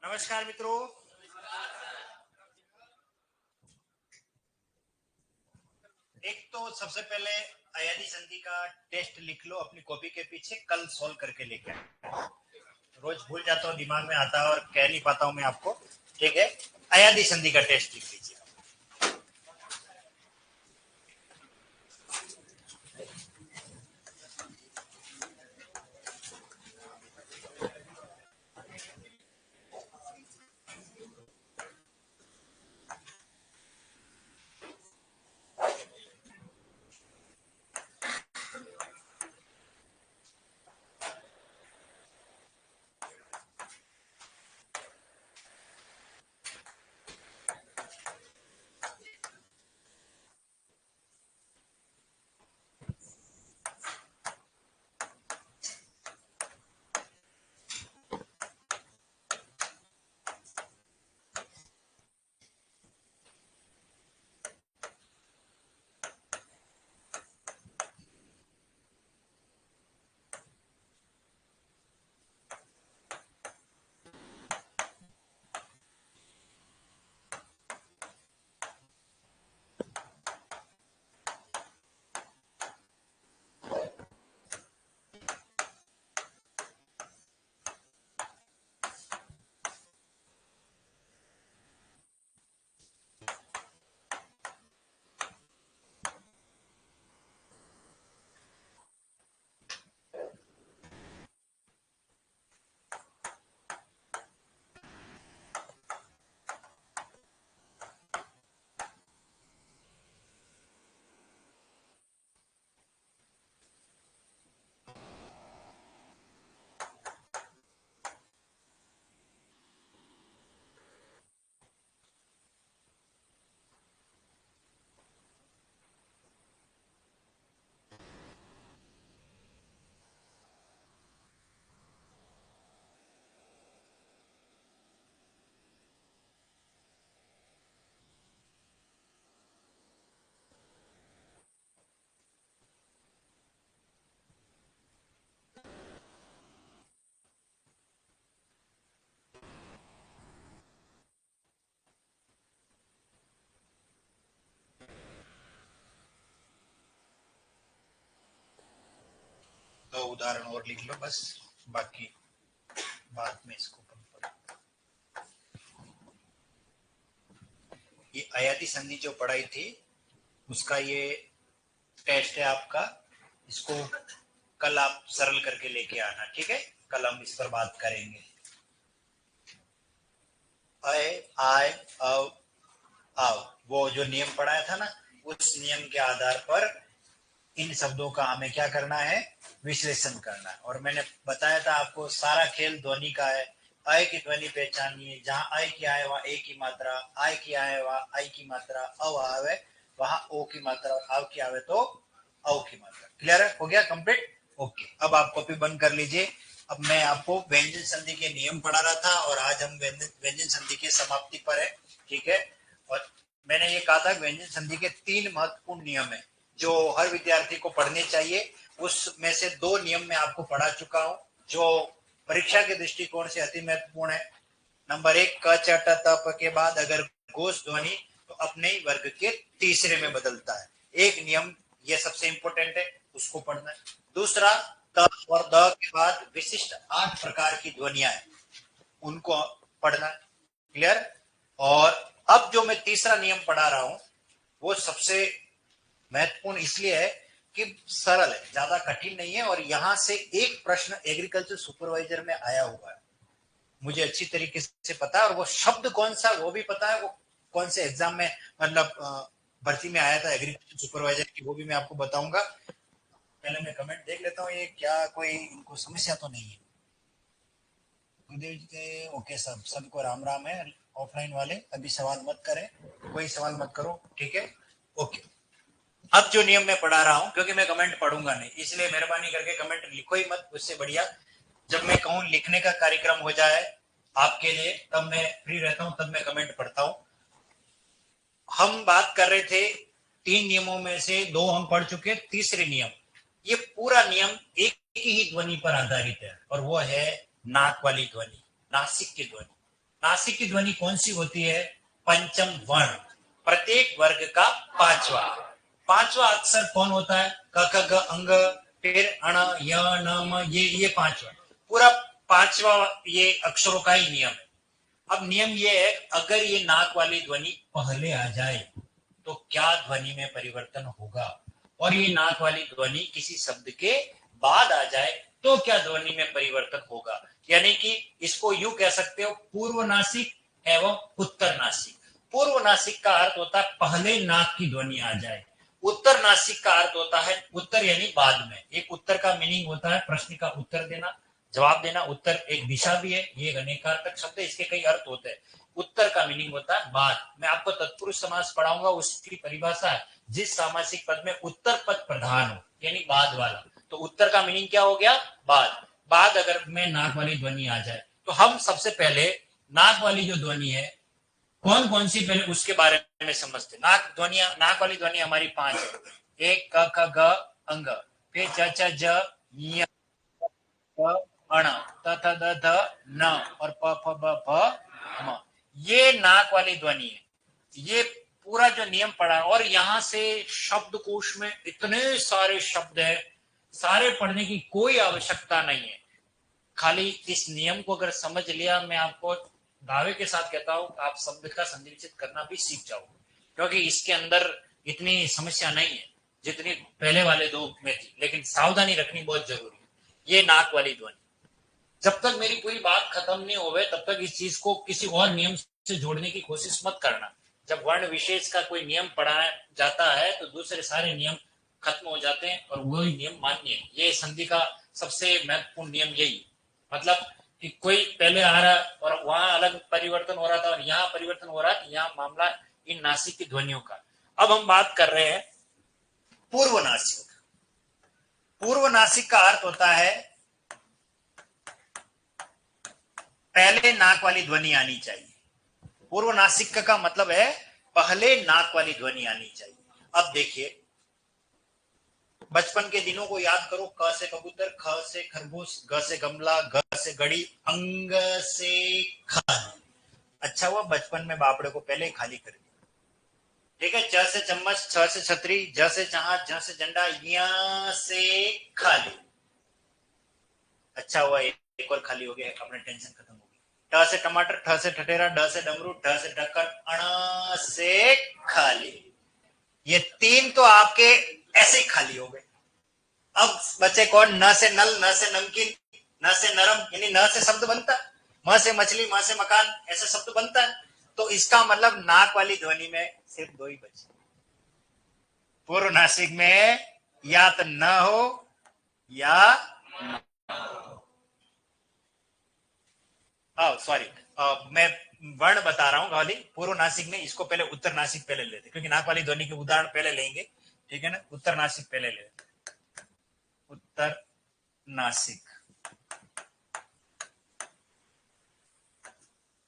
नमस्कार मित्रों। एक तो सबसे पहले अयादी संधि का टेस्ट लिख लो अपनी कॉपी के पीछे, कल सॉल्व करके लेके आए। रोज भूल जाता हूँ, दिमाग में आता है और कह नहीं पाता हूँ मैं आपको। ठीक है, अयादी संधि का टेस्ट लिख लीजिए। तो उदाहरण और लिख लो बस, बाकी बाद में इसको ये अयादी संधि जो पढ़ाई थी उसका ये टेस्ट है आपका। इसको कल आप सरल करके लेके आना, ठीक है। कल हम इस पर बात करेंगे। अय, आय, अव, आव, वो जो नियम पढ़ाया था ना, उस नियम के आधार पर इन शब्दों का हमें क्या करना है, विश्लेषण करना है। और मैंने बताया था आपको सारा खेल ध्वनि का है। अय की ध्वनि पहचानिए, जहां अय की आय वहां ए की मात्रा, आय की आय वहां आई की मात्रा, अव आवे वहां ओ की मात्रा, और आव की आवे तो औ की मात्रा। क्लियर है, हो गया कंप्लीट। ओके, अब आप कॉपी बंद कर लीजिए। अब मैं आपको व्यंजन संधि के नियम पढ़ा रहा था और आज हम व्यंजन संधि के समाप्ति पर है, ठीक है। और मैंने ये कहा था व्यंजन संधि के 3 महत्वपूर्ण नियम है जो हर विद्यार्थी को पढ़ने चाहिए। उसमें से 2 नियम मैं आपको पढ़ा चुका हूं जो परीक्षा के दृष्टिकोण से अति महत्वपूर्ण है। नंबर 1, क च ट त प के बाद अगर घोष ध्वनि तो अपने ही वर्ग के तीसरे में बदलता है। एक नियम ये सबसे इंपॉर्टेंट है, उसको पढ़ना है। दूसरा, त और द के बाद विशिष्ट 8 प्रकार की ध्वनियां हैं, उनको पढ़ना है। क्लियर। और अब जो मैं तीसरा नियम पढ़ा रहा हूं वो सबसे महत्वपूर्ण इसलिए है कि सरल है, ज्यादा कठिन नहीं है। और यहां से एक प्रश्न एग्रीकल्चर सुपरवाइजर में आया हुआ है, मुझे अच्छी तरीके से पता है। और वो शब्द कौन सा वो भी पता है, वो कौन से एग्जाम में मतलब भर्ती में आया था एग्रीकल्चर सुपरवाइजर की, वो भी मैं आपको बताऊंगा। पहले मैं कमेंट देख लेता हूँ, ये क्या कोई इनको समस्या तो नहीं है। ओके, सबको राम राम है। ऑफलाइन वाले अभी सवाल मत करें, कोई सवाल मत करो, ठीक है। ओके, अब जो नियम मैं पढ़ा रहा हूं, क्योंकि मैं कमेंट पढ़ूंगा नहीं, इसलिए मेहरबानी करके कमेंट लिखो ही मत। उससे बढ़िया जब मैं कहूं लिखने का कार्यक्रम हो जाए आपके लिए, तब मैं फ्री रहता हूं, तब मैं कमेंट पढ़ता हूं। हम बात कर रहे थे 3 नियमों में से 2 हम पढ़ चुके। तीसरे नियम, ये पूरा नियम एक ही ध्वनि पर आधारित है और वो है नाक वाली ध्वनि, नासिक की ध्वनि। नासिक की ध्वनि कौन सी होती है? पंचम वर्ण, प्रत्येक वर्ग का पांचवा। पांचवा अक्षर कौन होता है? क ख ग अंग, फिर अण य न म, ये पांचवा, पूरा पांचवा ये अक्षरों का ही नियम है। अब नियम ये है, अगर ये नाक वाली ध्वनि पहले आ जाए तो क्या ध्वनि में परिवर्तन होगा, और ये नाक वाली ध्वनि किसी शब्द के बाद आ जाए तो क्या ध्वनि में परिवर्तन होगा। यानी कि इसको यूं कह सकते हो, पूर्व नासिक एवं उत्तर नासिक। पूर्व नासिक का अर्थ होता है पहले नाक की ध्वनि आ जाए, उत्तर नासिक का अर्थ होता है उत्तर यानी बाद में। एक उत्तर का मीनिंग होता है प्रश्न का उत्तर देना, जवाब देना। उत्तर एक दिशा भी है, ये एक अनेकार्थक शब्द है, इसके कई अर्थ होते हैं। उत्तर का मीनिंग होता है बाद। मैं आपको तत्पुरुष समास पढ़ाऊंगा, उसकी परिभाषा है जिस सामासिक पद में उत्तर पद प्रधान हो, यानी बाद वाला। तो उत्तर का मीनिंग क्या हो गया? बाद। बाद अगर में नाक वाली ध्वनि आ जाए तो हम सबसे पहले नाक वाली जो ध्वनि है कौन कौन सी, पहले उसके बारे में समझते। नाक ध्वनिया, नाक वाली ध्वनि हमारी 5 है। एक क ख ग अंग, फिर च च ज य अण, त थ द ध न, और प फ ब भ म। ये नाक वाली ध्वनि है। ये पूरा जो नियम पढ़ा, और यहां से शब्दकोश में इतने सारे शब्द है, सारे पढ़ने की कोई आवश्यकता नहीं है। खाली इस नियम को अगर समझ लिया, मैं आपको दावे के साथ कहता हूं, आप शब्द का संनिश्चित करना भी सीख जाओगे, क्योंकि इसके अंदर इतनी समस्या नहीं है जितनी पहले वाले दो में थी। लेकिन सावधानी रखनी बहुत जरूरी है। ये नाक वाली ध्वनि, जब तक मेरी पूरी बात खत्म नहीं होवे तब तक इस चीज को किसी और नियम से जोड़ने की कोशिश मत करना। जब वर्ण विशेष का कोई नियम पढ़ाया जाता है तो दूसरे सारे नियम खत्म हो जाते हैं और वही नियम मान्य है। ये संधि का सबसे महत्वपूर्ण नियम यही, मतलब कि कोई पहले आ रहा और वहां अलग परिवर्तन हो रहा था और यहाँ परिवर्तन हो रहा है, यहाँ मामला इन नासिक की ध्वनियों का। अब हम बात कर रहे हैं पूर्व नासिक। पूर्व नासिक का अर्थ होता है पहले नाक वाली ध्वनि आनी चाहिए। पूर्व नासिक का मतलब है पहले नाक वाली ध्वनि आनी चाहिए। अब देखिए, बचपन के दिनों को याद करो। क से कबूतर, ख से खरगोश, ग से गमला, घ से घड़ी, अंग से खाली। अच्छा हुआ बचपन में बापड़े को पहले ही खाली कर दिया। ठीक है। च से चम्मच, छ से छतरी, ज से जहाज, झ से झंडा, या से खाली। अच्छा हुआ एक और खाली हो गया, अपने टेंशन खत्म हो गई। ट से टमाटर, ठ से ठठेरा, ड से डमरू, ढ से ढक्कन, अण से खाली। ये 3 तो आपके ऐसे ही खाली हो गए। अब बचे कौन? न से नल, न से नमकीन, न से नरम, यानी न से शब्द बनता है। म से मछली, म से मकान, ऐसे शब्द बनता है। तो इसका मतलब नाक वाली ध्वनि में सिर्फ 2 ही बचे। पूर्व नासिक में या तो न हो या सॉरी, मैं वर्ण बता रहा हूं खाली। पूर्व नासिक में इसको पहले उत्तर नासिक पहले लेते, क्योंकि नाक वाली ध्वनि के उदाहरण पहले लेंगे। ठीक है ना। उत्तर नासिक पहले लेते। उत्तर नासिक,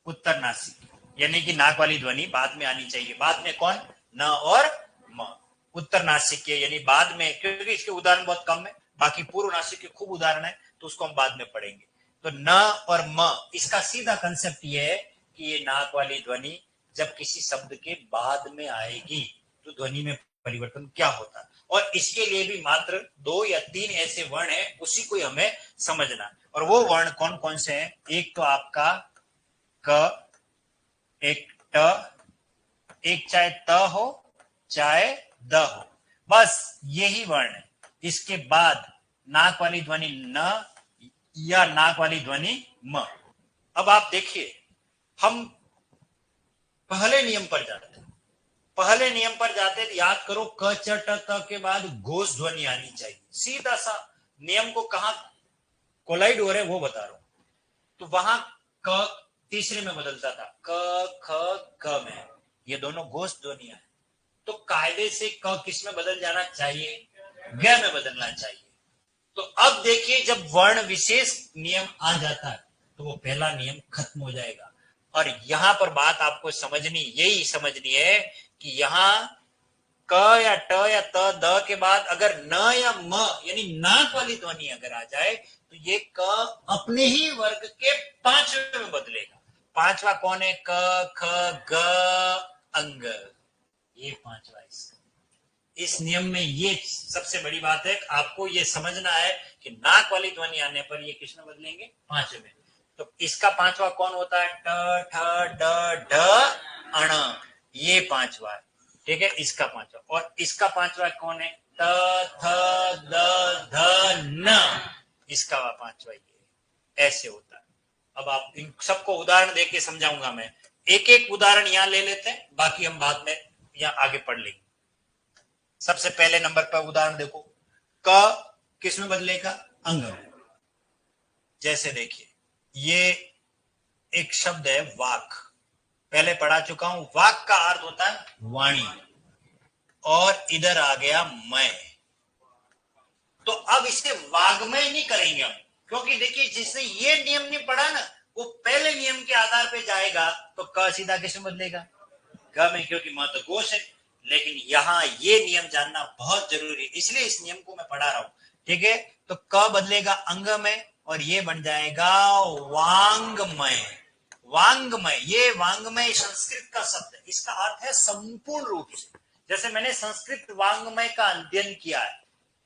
उत्तर नासिक यानी कि नाक वाली ध्वनि बाद में आनी चाहिए। बाद में कौन? न और म। उत्तर नासिक के यानी बाद में, क्योंकि इसके उदाहरण बहुत कम है। बाकी पूर्व नासिक के खूब उदाहरण है, तो उसको हम बाद में पढ़ेंगे। तो न और म, इसका सीधा कंसेप्ट ये है कि ये नाक वाली ध्वनि जब किसी शब्द के बाद में आएगी तो ध्वनि में परिवर्तन क्या होता है। और इसके लिए भी मात्र 2 या 3 ऐसे वर्ण है, उसी को हमें समझना। और वो वर्ण कौन कौन से हैं? एक तो आपका क, एक ट, एक चाहे त हो चाहे द हो, बस यही वर्ण है। इसके बाद नाक वाली ध्वनि न या नाक वाली ध्वनि म। अब आप देखिए, हम पहले नियम पर जाते हैं। पहले नियम पर जाते हैं, याद करो क च ट त के बाद घोष ध्वनि आनी चाहिए। सीधा सा नियम को कहां कोलाइड हो रहे वो बता रहा हूं। तो वहां क तीसरे में बदलता था, क ख ग में, ये दोनों घोष ध्वनियां हैं। तो कायदे से क किस में बदल जाना चाहिए? ग में बदलना चाहिए। तो अब देखिए, जब वर्ण विशेष नियम आ जाता है तो वो पहला नियम खत्म हो जाएगा। और यहां पर बात आपको समझनी, यही समझनी है कि यहां क या ट या त द के बाद अगर न या म यानी नाक वाली ध्वनि अगर आ जाए तो ये क अपने ही वर्ग के 5वें में बदलेगा। पांचवा कौन है? क ख ग अंग, ये पांचवा इसका। इस नियम में ये सबसे बड़ी बात है, आपको ये समझना है कि नाक वाली ध्वनि आने पर ये किस में बदलेंगे? पांचवे में। तो इसका पांचवा कौन होता है? ट ठ ड ढ अण, ये पांचवा है, ठीक है, इसका पांचवा। और इसका पांचवा कौन है? त थ द ध न, इसका पांचवा ये, ऐसे होता है। अब आप इन सबको उदाहरण देके समझाऊंगा मैं, एक एक उदाहरण यहां ले लेते हैं, बाकी हम बाद में यहां आगे पढ़ लेंगे। सबसे पहले नंबर पर उदाहरण देखो, क किस में बदलेगा? अंग में। जैसे देखिए, ये एक शब्द है वाक, पहले पढ़ा चुका हूं। वाक का अर्थ होता है वाणी, और इधर आ गया मैं, तो अब इसे वाग्मय नहीं करेंगे हम, क्योंकि देखिए जिसने ये नियम नहीं पढ़ा ना, वो पहले नियम के आधार पे जाएगा, तो क सीधा किस में बदलेगा? ग में, क्योंकि म तो घोष है। लेकिन यहाँ ये नियम जानना बहुत जरूरी है, इसलिए इस नियम को मैं पढ़ा रहा हूं, ठीक है। तो क बदलेगा अंग में, और ये बन जाएगा वांगमय। वांगमय, ये वांगमय संस्कृत का शब्द है, इसका अर्थ है संपूर्ण रूप से। जैसे मैंने संस्कृत वांगमय का अध्ययन किया है,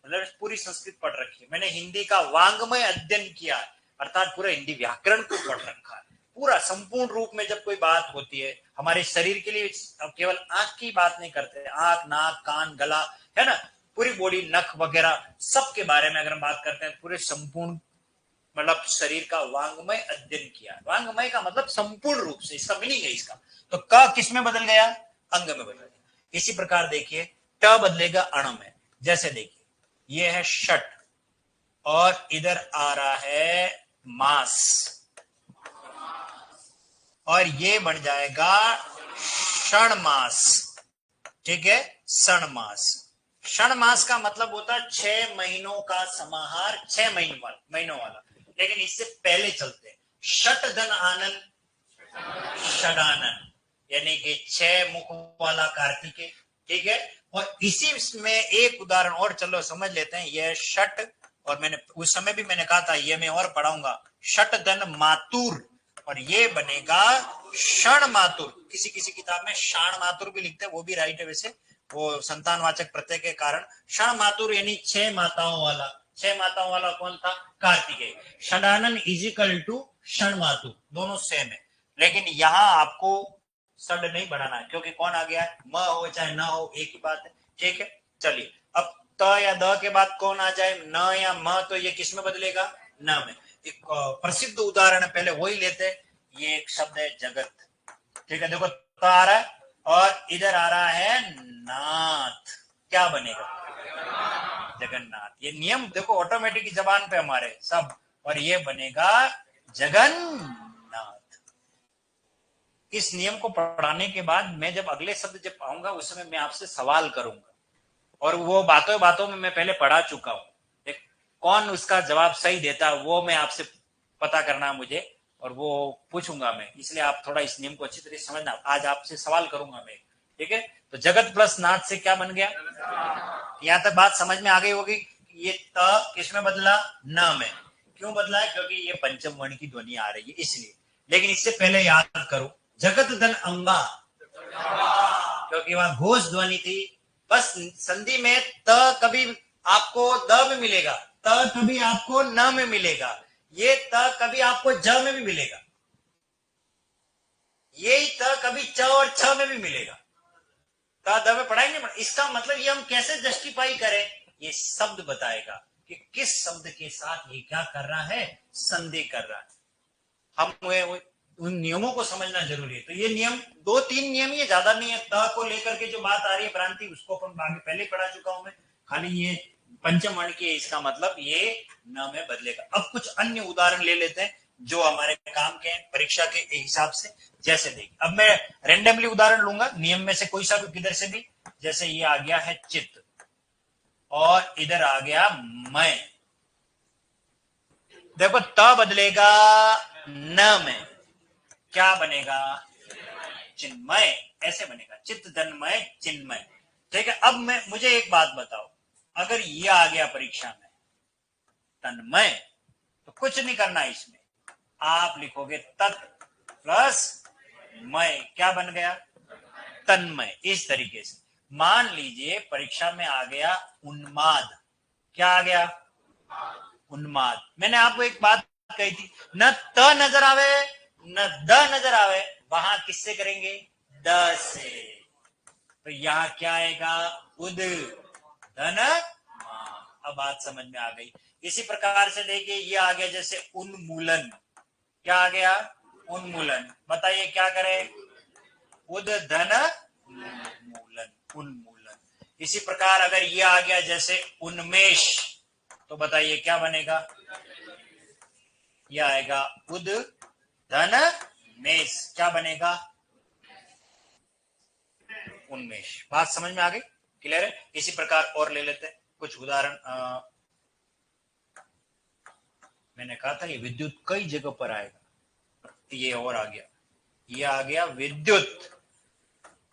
मतलब पूरी संस्कृत पढ़ रखी है, मैंने हिंदी का वांगमय अध्ययन किया है, अर्थात पूरा हिंदी व्याकरण को पढ़ रखा है, पूरा संपूर्ण रूप में। जब कोई बात होती है हमारे शरीर के लिए, अब केवल आंख की बात नहीं करते, आंख, नाक, कान, गला, है ना, पूरी बॉडी, नख वगैरह सब के बारे में अगर हम बात करते हैं, पूरे संपूर्ण मतलब शरीर का वांगमय अध्ययन किया। वांगमय का मतलब संपूर्ण रूप से, इसका मीनिंग है इसका। तो क किस में बदल गया? अंग में बदल गया। इसी प्रकार देखिए, ट बदलेगा अण में। जैसे देखिए, ये है षट, और इधर आ रहा है मास, और ये बन जाएगा क्षण मास, ठीक है, क्षण मास। क्षण मास का मतलब होता है 6 महीनों का समाहार, 6 महीनों वाला। लेकिन इससे पहले चलते हैं, षट धन आनंद षडानन, यानी कि 6 मुख वाला कार्तिकेय, ठीक है। और इसी में एक उदाहरण और चलो समझ लेते हैं, यह षट, और मैंने उस समय भी मैंने कहा था ये मैं और पढ़ाऊंगा, षट धन मातुर, और ये बनेगा क्षण मातुर। किसी किसी किताब में शाण मातुर भी लिखते हैं, वो भी राइट है वैसे, वो संतानवाचक प्रत्यय के कारण। क्षण मातुर यानी 6 माताओं वाला। 6 माताओं वाला कौन था? कार्तिकेय। षडानन इजिकल टू क्षण मातुर, दोनों सेम है। लेकिन यहां आपको सड नहीं बढ़ाना है, क्योंकि कौन आ गया है? म हो चाहे न हो, एक ही बात है, ठीक है। चलिए, अब त या द के बाद कौन आ जाए? न या म, तो ये किस में बदलेगा? न में। एक प्रसिद्ध उदाहरण पहले वही लेते हैं, ये एक शब्द है जगत, ठीक है। देखो, त आ रहा है और इधर आ रहा है नाथ, क्या बनेगा? जगन्नाथ। ये नियम देखो ऑटोमेटिक जबान पे हमारे सब, और ये बनेगा जगन्नाथ। इस नियम को पढ़ाने के बाद मैं जब अगले शब्द जब आऊंगा, उस समय मैं आपसे सवाल करूंगा, और वो बातों बातों में मैं पहले पढ़ा चुका हूं, कौन उसका जवाब सही देता है वो मैं आपसे पता करना मुझे, और वो पूछूंगा मैं, इसलिए आप थोड़ा इस नियम को अच्छी तरह समझना। आज आपसे सवाल करूंगा मैं, ठीक है। तो जगत प्लस नाथ से क्या बन गया? यहां तक बात समझ में आ गई होगी। ये त किस में बदला? न में। क्यों बदला है? क्योंकि ये पंचम वर्ण की ध्वनि आ रही है इसलिए। लेकिन इससे पहले याद करो, जगत धन अंगा, क्योंकि वहां घोष ध्वनि थी, बस संधि में त कभी आपको द में मिलेगा, त कभी आपको न में मिलेगा, ये त कभी आपको ज में भी मिलेगा, यही त कभी च और छ में भी मिलेगा। त द में पढ़ाएंगे, इसका मतलब ये हम कैसे जस्टिफाई करें? ये शब्द बताएगा कि किस शब्द के साथ ये क्या कर रहा है, संधि कर रहा है। हम उन नियमों को समझना जरूरी है। तो ये नियम 2-3 नियम, ये ज्यादा नहीं है। त को लेकर के जो बात आ रही है भ्रांति, उसको अपन आगे पहले पढ़ा चुका हूं मैं, खाली ये पंचम वर्ण की, इसका मतलब ये न में बदलेगा। अब कुछ अन्य उदाहरण ले लेते हैं जो हमारे काम के हैं परीक्षा के हिसाब से। जैसे देखिए, अब मैं रेंडमली उदाहरण लूंगा, नियम में से कोई सा भी, किधर से भी। जैसे ये आ गया है चित्त, और इधर आ गया मैं। देखो, त बदलेगा न में, क्या बनेगा? चिन्मय, ऐसे बनेगा, चित्त तन्मय चिन्मय, ठीक है। अब मुझे एक बात बताओ, अगर ये आ गया परीक्षा में तन्मय, तो कुछ नहीं करना इसमें, आप लिखोगे तत् प्लस मय क्या बन गया? तन्मय। इस तरीके से मान लीजिए परीक्षा में आ गया उन्माद। क्या आ गया? उन्माद। मैंने आपको एक बात कही थी, न त नजर आवे न द नजर आवे, वहां किससे करेंगे? द से। तो यहां क्या आएगा? उद धन। अब बात समझ में आ गई। इसी प्रकार से देखिए ये आ गया जैसे उन्मूलन। क्या आ गया? उन्मूलन। बताइए क्या करें? उद धन मूलन, उन्मूलन। इसी प्रकार अगर ये आ गया जैसे उन्मेष, तो बताइए क्या बनेगा? यह आएगा उद धन मेष। क्या बनेगा? उन्मेष। बात समझ में आ गई? क्लियर है? इसी प्रकार और ले लेते हैं कुछ उदाहरण। मैंने कहा था ये विद्युत कई जगह पर आएगा। ये और आ गया, ये आ गया विद्युत,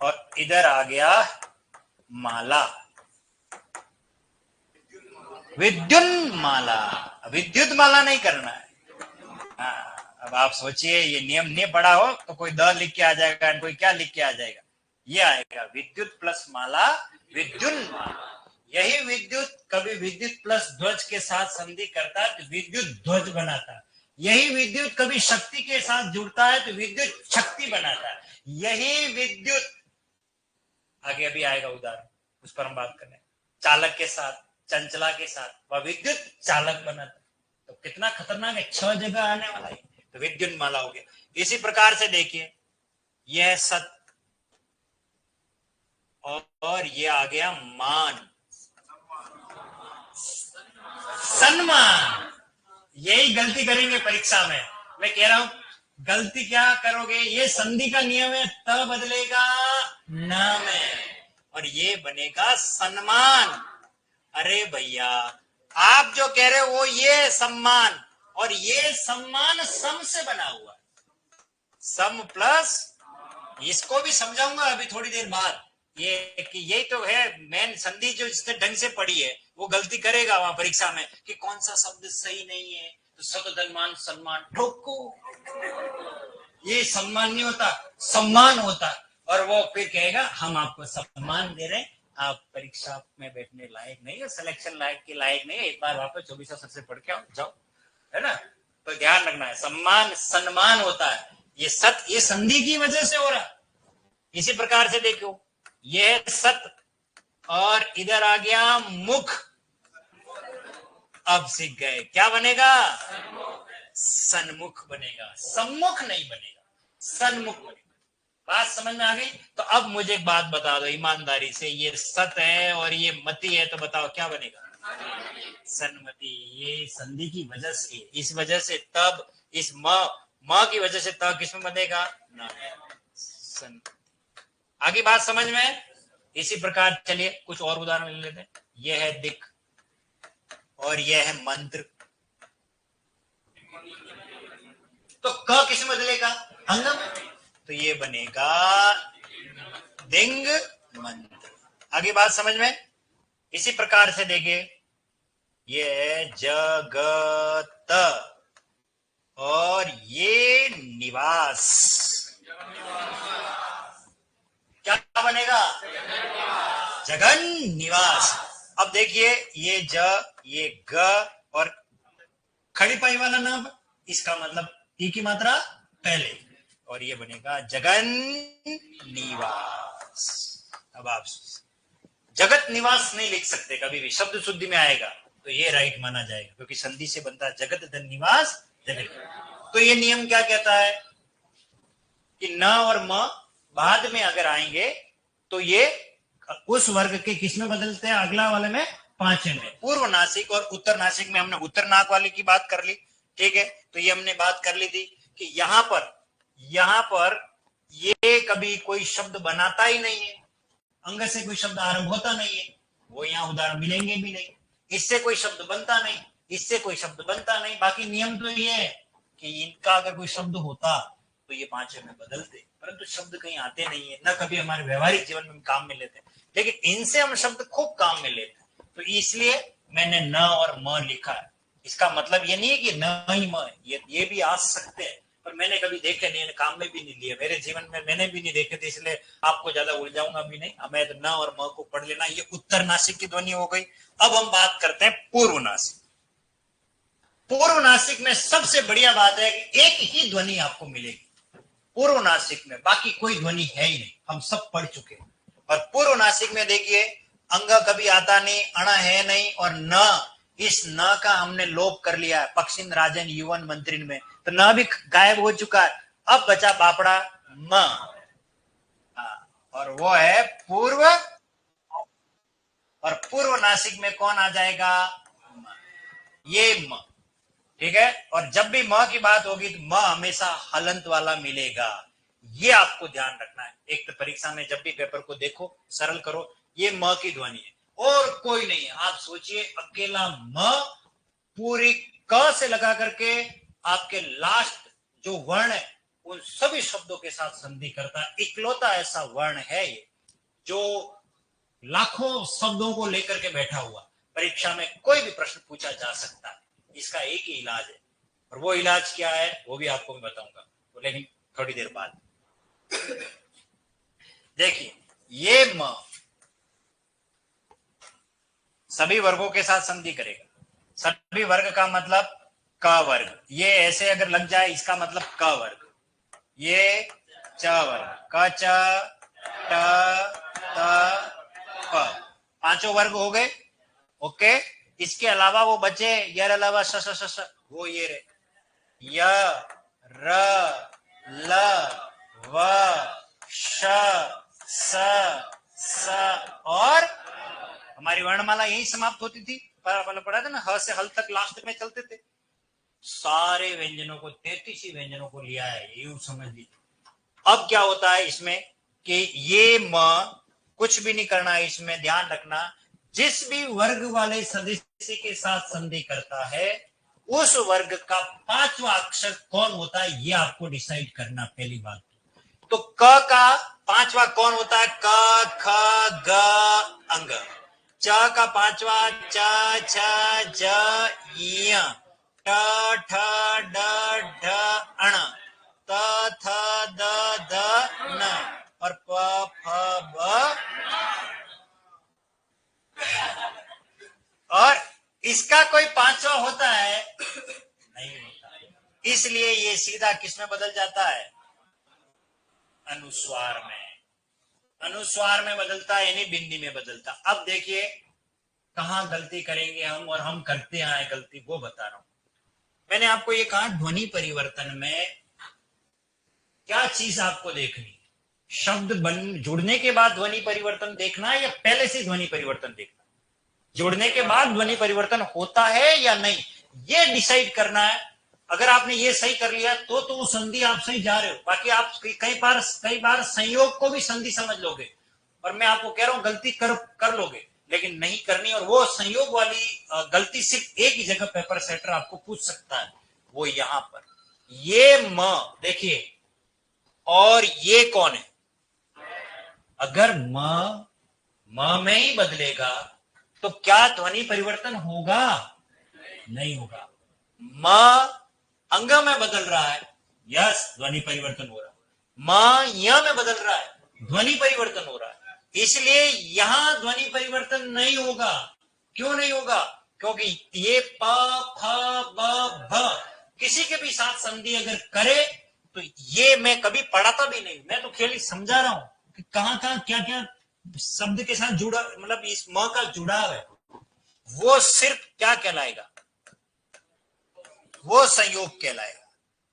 और इधर आ गया माला, विद्युन्माला। विद्युत माला नहीं करना है। अब आप सोचिए ये नियम नहीं पढ़ा हो तो कोई द लिख के आ जाएगा, कोई क्या लिख के आ जाएगा। ये आएगा विद्युत प्लस माला, विद्युन्माला। यही विद्युत कभी विद्युत प्लस ध्वज के साथ संधि करता है तो विद्युत ध्वज बनाता है। यही विद्युत कभी शक्ति के साथ जुड़ता है तो विद्युत शक्ति बनाता है। यही विद्युत आगे अभी आएगा उदाहरण, उस पर हम बात करें। चालक के साथ, चंचला के साथ वह विद्युत चालक बनाता है। तो कितना खतरनाक है, 6 जगह आने वाला है। तो विद्युन्माला हो गया। इसी प्रकार से देखिए यह सत, और ये आ गया मान, सम्मान। यही गलती करेंगे परीक्षा में। मैं कह रहा हूं गलती क्या करोगे? ये संधि का नियम है, त बदलेगा न में, और ये बनेगा सम्मान। अरे भैया आप जो कह रहे हो वो ये सम्मान, और ये सम्मान सम से बना हुआ है। सम प्लस, इसको भी समझाऊंगा अभी थोड़ी देर बाद। ये कि यही तो है मेन संधि जो जिसने ढंग से पढ़ी है वो गलती करेगा वहां परीक्षा में कि कौन सा शब्द सही नहीं है, तो सतधनमान सम्मान ठोको। ये सम्मान नहीं होता, सम्मान होता। और वो फिर कहेगा हम आपको सम्मान दे रहे हैं, आप परीक्षा में बैठने लायक नहीं है, सिलेक्शन लायक के लायक नहीं है, एक बार वापस 24 सर से पढ़ के आओ, जाओ। है ना? तो ध्यान रखना है, सम्मान सम्मान होता है। ये सत, ये संधि की वजह से हो रहा है। इसी प्रकार से देखो ये सत, और इधर आ गया मुख। अब सीख गए क्या बनेगा? सन्मुख बनेगा, सम्मुख नहीं बनेगा, सन्मुख बनेगा। बात समझ में आ गई? तो अब मुझे एक बात बता दो ईमानदारी से, ये सत है और ये मति है, तो बताओ क्या बनेगा? सन्मति। ये संधि की वजह से, इस वजह से तब इस म की वजह से तब किसमें बनेगा? सन्मति। आगे बात समझ में? इसी प्रकार चलिए कुछ और उदाहरण ले लेते हैं। यह है दिक और यह है मंत्र। तो क किसमें बदलेगा? अंगम। तो ये बनेगा दिंग मंत्र। आगे बात समझ में? इसी प्रकार से देखिए ये जगत और ये निवास। क्या बनेगा? जगन निवास। अब देखिए ये ज, ये ग और खड़ी पाई वाला नाम, इसका मतलब ई की मात्रा पहले, और ये बनेगा जगन निवास। अब आप जगत निवास नहीं लिख सकते कभी भी, शब्द शुद्धि में आएगा तो ये राइट माना जाएगा, क्योंकि संधि से बनता है जगत धन निवास जगत। तो ये नियम क्या कहता है कि न और म बाद में अगर आएंगे तो ये उस वर्ग के किस में बदलते हैं? अगला वाले में, पांचवें में। पूर्व नासिक और उत्तर नासिक में हमने उत्तर नाक वाले की बात कर ली, ठीक है। तो ये हमने बात कर ली थी कि यहां पर ये कभी कोई शब्द बनाता ही नहीं है, अंग से कोई शब्द आरंभ होता नहीं है, वो यहाँ उदाहरण मिलेंगे भी नहीं। इससे कोई शब्द बनता नहीं, इससे कोई शब्द बनता नहीं। बाकी नियम तो ये है कि इनका अगर कोई शब्द होता तो ये पांचवें में बदलते, परंतु शब्द कहीं आते नहीं है, न कभी हमारे व्यवहारिक जीवन में काम में लेते, लेकिन इनसे हम शब्द खूब काम में लेते। तो इसलिए मैंने न और म लिखा है। इसका मतलब ये नहीं है कि न ही म, ये भी आ सकते हैं, पर मैंने कभी देखे नहीं, काम में भी नहीं लिए, मेरे जीवन में मैंने भी नहीं देखे थे, इसलिए आपको ज्यादा उलझाऊंगा भी नहीं। मैं तो न और म को पढ़ लेना। ये उत्तर नासिक की ध्वनि हो गई। अब हम बात करते हैं पूर्व नासिक। पूर्व नासिक में सबसे बढ़िया बात है कि एक ही ध्वनि आपको मिलेगी पूर्व नासिक में, बाकी कोई ध्वनि है ही नहीं, हम सब पढ़ चुके हैं। और पूर्व नासिक में देखिए अंग कभी आता नहीं, अण है नहीं, और न, इस न का हमने लोप कर लिया है पक्षिन राजन युवन मंत्रिन में, तो न भी गायब हो चुका है। अब बचा बापड़ा म, और वो है पूर्व, और पूर्व नासिक में कौन आ जाएगा? ये म, ठीक है। और जब भी म की बात होगी तो म हमेशा हलंत वाला मिलेगा, ये आपको ध्यान रखना है। एक तो परीक्षा में जब भी पेपर को देखो, सरल करो, ये म की ध्वनि है और कोई नहीं है। आप सोचिए अकेला म पूरी क से लगा करके आपके लास्ट जो वर्ण है उन सभी शब्दों के साथ संधि करता है। इकलौता ऐसा वर्ण है ये जो लाखों शब्दों को लेकर के बैठा हुआ। परीक्षा में कोई भी प्रश्न पूछा जा सकता है, इसका एक ही इलाज है, और वो इलाज क्या है वो भी आपको मैं बताऊंगा, लेकिन थोड़ी देर बाद। देखिए ये म सभी वर्गों के साथ संधि करेगा। सभी वर्ग का मतलब क वर्ग, ये ऐसे अगर लग जाए इसका मतलब क वर्ग, ये च वर्ग, क च ट त प, पांचों वर्ग हो गए। ओके, इसके अलावा वो बचे यार अलावा स स स स, वो ये रे य र ल व श स स, और हमारी वर्णमाला यही समाप्त होती थी। पढ़ा था ना, ह से हल तक लास्ट में चलते थे। सारे व्यंजनों को 33 ही व्यंजनों को लिया है, यूं समझ लीजिए। अब क्या होता है इसमें कि ये म कुछ भी नहीं करना है, इसमें ध्यान रखना जिस भी वर्ग वाले सदस्य के साथ संधि करता है उस वर्ग का पांचवा अक्षर कौन होता है ये आपको डिसाइड करना। पहली बात तो क का पांचवा कौन होता है? क ख ग अंग। च का पांचवा च छ ज य, ट ठ ड ढ अण, त थ द ध न, और प फ ब, और इसका कोई पांचवा होता है? नहीं होता। इसलिए ये सीधा किस में बदल जाता है? अनुस्वार में। अनुस्वार में बदलता है, यानी बिंदी में बदलता। अब देखिए कहां गलती करेंगे हम, और हम करते आए गलती, वो बता रहा हूं। मैंने आपको ये कहा ध्वनि परिवर्तन में क्या चीज आपको देखनी, शब्द बन जुड़ने के बाद ध्वनि परिवर्तन देखना है या पहले से ध्वनि परिवर्तन देखना? जुड़ने के बाद ध्वनि परिवर्तन होता है या नहीं, ये डिसाइड करना है। अगर आपने ये सही कर लिया तो वो संधि आप सही जा रहे हो। बाकी आप कई बार संयोग को भी संधि समझ लोगे, और मैं आपको कह रहा हूं गलती कर लोगे, लेकिन नहीं करनी। और वो संयोग वाली गलती सिर्फ एक ही जगह पेपर सेटर आपको पूछ सकता है, वो यहां पर। ये म देखिए, और ये कौन है? अगर म में ही बदलेगा तो क्या ध्वनि परिवर्तन होगा? नहीं होगा। म अंग में बदल रहा है, यस ध्वनि परिवर्तन हो रहा है। म य में बदल रहा है, ध्वनि परिवर्तन हो रहा है। इसलिए यहां ध्वनि परिवर्तन नहीं होगा। क्यों नहीं होगा? क्योंकि ये प फ ब भ किसी के भी साथ संधि अगर करे तो ये मैं कभी पढ़ाता भी नहीं, मैं तो केवल समझा रहा हूं कि कहां कहां क्या क्या शब्द के साथ जुड़ा, मतलब इस म का जुड़ाव है। वो सिर्फ क्या कहलाएगा? वो संयोग कहलाएगा।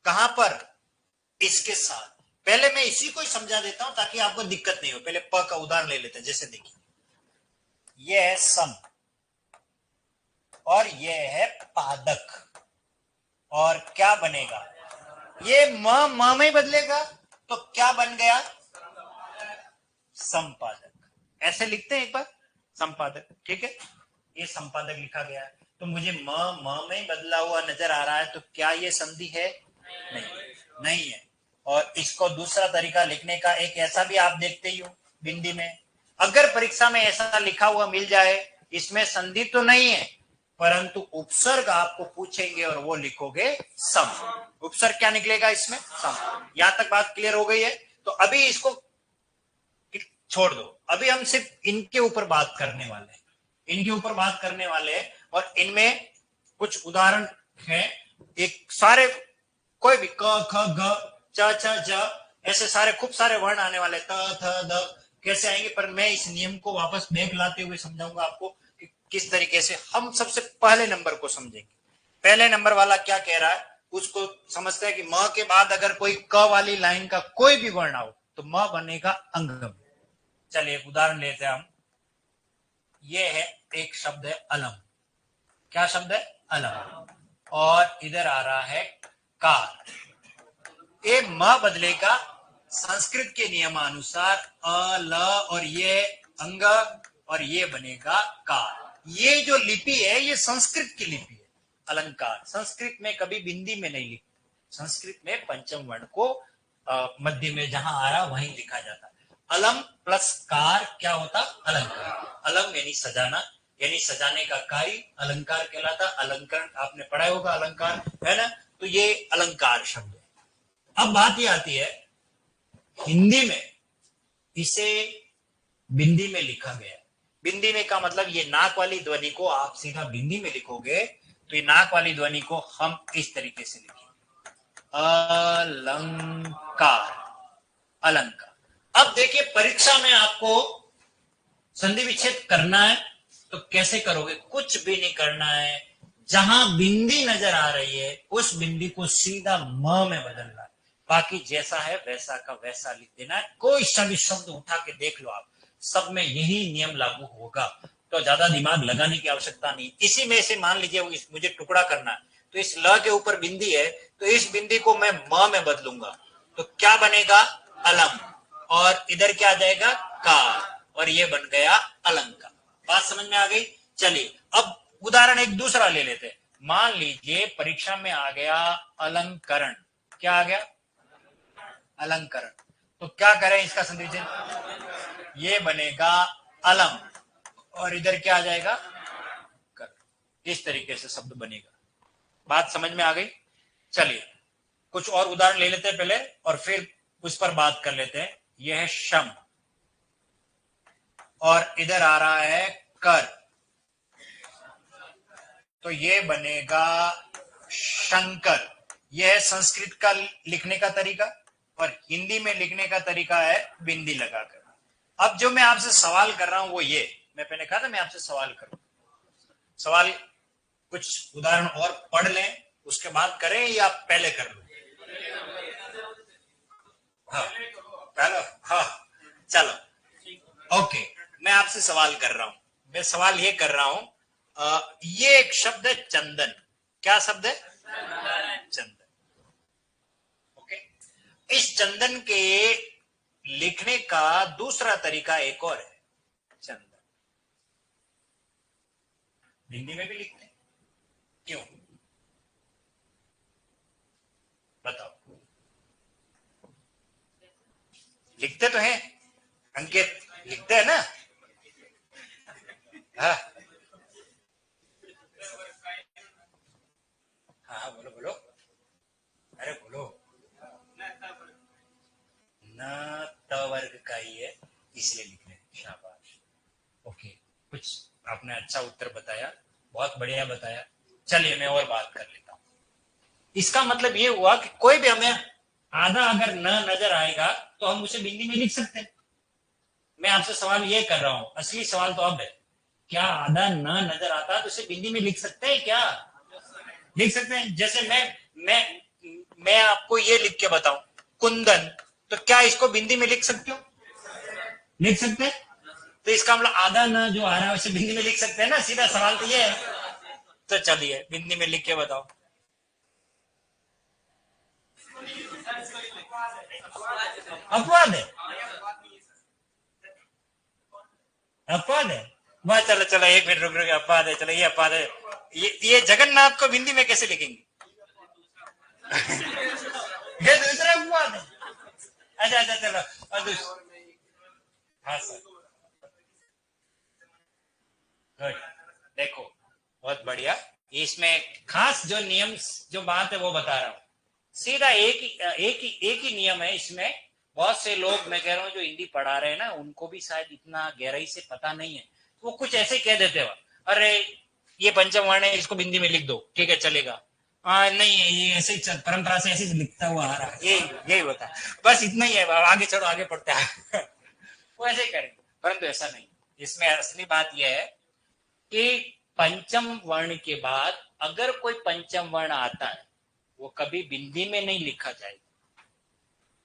कहां पर? इसके साथ। पहले मैं इसी को ही समझा देता हूं ताकि आपको दिक्कत नहीं हो। पहले प का उदाहरण ले लेते हैं। जैसे देखिए यह है सम, और यह है पादक, और क्या बनेगा? ये म में बदलेगा तो क्या बन गया? संपादक। ऐसे लिखते हैं एक बार, संपादक, ठीक है। ये संपादक लिखा गया है, तो मुझे म में बदला हुआ नजर आ रहा है, तो क्या ये संधि है? नहीं है। और इसको दूसरा तरीका लिखने का एक ऐसा भी आप देखते ही हो बिंदी में, अगर परीक्षा में ऐसा लिखा हुआ मिल जाए, इसमें संधि तो नहीं है परंतु उपसर्ग आपको पूछेंगे और वो लिखोगे सम। उपसर्ग क्या निकलेगा इसमें? सम। यहां तक बात क्लियर हो गई है? तो अभी इसको छोड़ दो, अभी हम सिर्फ इनके ऊपर बात करने वाले हैं, इनके ऊपर बात करने वाले हैं। और इनमें कुछ उदाहरण हैं, एक सारे कोई भी क ख ग च छ ज ऐसे सारे खूब सारे वर्ण आने वाले, त थ द कैसे आएंगे, पर मैं इस नियम को वापस बैक लाते हुए समझाऊंगा आपको कि किस तरीके से हम सबसे पहले नंबर को समझेंगे। पहले नंबर वाला क्या कह रहा है उसको समझते हैं कि म के बाद अगर कोई क वाली लाइन का कोई भी वर्ण आओ तो म बनेगा अंगम। चलिए एक उदाहरण लेते हैं हम। ये है एक शब्द है अलम। क्या शब्द है? अलम। और इधर आ रहा है कार। ये म बदलेगा संस्कृत के नियमानुसार अ ल और ये अंग और ये बनेगा कार। ये जो लिपि है ये संस्कृत की लिपि है। अलंकार संस्कृत में कभी बिंदी में नहीं लिखते, संस्कृत में पंचम वर्ण को मध्य में जहां आ रहा वहीं लिखा जाता है। अलम प्लस कार क्या होता? अलंकार। अलम यानी सजाना, यानी सजाने का कार्य अलंकार कहलाता। अलंकरण आपने पढ़ा होगा, अलंकार है ना, तो ये अलंकार शब्द है। अब बात ये आती है हिंदी में इसे बिंदी में लिखा गया। बिंदी में का मतलब ये नाक वाली ध्वनि को आप सीधा बिंदी में लिखोगे तो ये नाक वाली ध्वनि को हम इस तरीके से लिखेंगे, अलंकार। अलंकार। अब देखिए परीक्षा में आपको संधि विच्छेद करना है तो कैसे करोगे? कुछ भी नहीं करना है, जहां बिंदी नजर आ रही है उस बिंदी को सीधा म में बदलना है, बाकी जैसा है वैसा का वैसा लिख देना है। कोई सा भी शब्द उठा के देख लो आप, सब में यही नियम लागू होगा, तो ज्यादा दिमाग लगाने की आवश्यकता नहीं। इसी में से मान लीजिए मुझे टुकड़ा करना है तो इस ल के ऊपर बिंदी है तो इस बिंदी को मैं म में बदलूंगा तो क्या बनेगा? अलम। और इधर क्या आ जाएगा? कार। और ये बन गया अलंकार। बात समझ में आ गई? चलिए अब उदाहरण एक दूसरा ले लेते हैं। मान लीजिए परीक्षा में आ गया अलंकरण। क्या आ गया? अलंकरण। तो क्या करें इसका संयोजन? ये बनेगा अलम और इधर क्या आ जाएगा? कर। इस तरीके से शब्द बनेगा। बात समझ में आ गई? चलिए कुछ और उदाहरण ले लेते हैं पहले और फिर उस पर बात कर लेते हैं। यह है शम और इधर आ रहा है कर, तो ये बनेगा शंकर। यह है संस्कृत का लिखने का तरीका और हिंदी में लिखने का तरीका है बिंदी लगाकर। अब जो मैं आपसे सवाल कर रहा हूं वो ये, मैं पहले कहा था मैं आपसे सवाल करूं, सवाल कुछ उदाहरण और पढ़ लें उसके बाद करें या पहले कर लो? हाँ पहले, हाँ चलो ओके। मैं आपसे सवाल कर रहा हूं, मैं सवाल ये कर रहा हूं, ये एक शब्द है चंदन। क्या शब्द है? चंदन। ओके। इस चंदन के लिखने का दूसरा तरीका एक और है। चंदन हिंदी में भी लिखते हैं, क्यों बताओ? लिखते तो हैं, अंकित लिखते हैं ना? हाँ हाँ बोलो बोलो, अरे बोलो। न त वर्ग का ही है इसलिए लिख रहे हैं। शाबाश। ओके, कुछ आपने अच्छा उत्तर बताया, बहुत बढ़िया बताया। चलिए मैं और बात कर लेता हूं। इसका मतलब ये हुआ कि कोई भी हमें आधा अगर न नजर आएगा तो हम उसे बिंदी में लिख सकते हैं। मैं आपसे सवाल ये कर रहा हूं, असली सवाल तो अब है, क्या आधा न नजर आता है तो उसे बिंदी में लिख सकते हैं क्या? लिख सकते हैं। जैसे मैं आपको ये लिख के बताऊं कुंदन, तो क्या इसको बिंदी में लिख सकते हो? लिख सकते हैं। तो इसका मतलब आधा न जो आ रहा है उसे बिंदी में लिख सकते हैं ना, सीधा सवाल तो ये है। तो चलिए बिंदी में लिख के बताओ। अपवाद है? अपवाद है? वह चलो चलो एक मिनट रुक रुक, अपवाद है, चलो ये अपवाद है। ये जगन्नाथ को बिंदी में कैसे लिखेंगे? ये दूसरा अपवाद है। अच्छा अच्छा चलो और हाँ सर गुड। देखो बहुत बढ़िया। इसमें खास जो नियम जो बात है वो बता रहा हूं। सीधा एक ही नियम है इसमें। बहुत से लोग, मैं कह रहा हूँ, जो हिंदी पढ़ा रहे हैं ना, उनको भी शायद इतना गहराई से पता नहीं है। वो कुछ ऐसे कह देते हो, अरे ये पंचम वर्ण है, इसको बिंदी में लिख दो, ठीक है चलेगा। हाँ नहीं, ये ऐसे ही परंपरा से ऐसे ही लिखता हुआ आ रहा है, यही होता है, बस इतना ही है, आगे चलो आगे पढ़ते हैं। वो ऐसे ही करेंगे, परंतु ऐसा नहीं। इसमें असली बात यह है कि पंचम वर्ण के बाद अगर कोई पंचम वर्ण आता है, वो कभी बिंदी में नहीं लिखा जाएगा।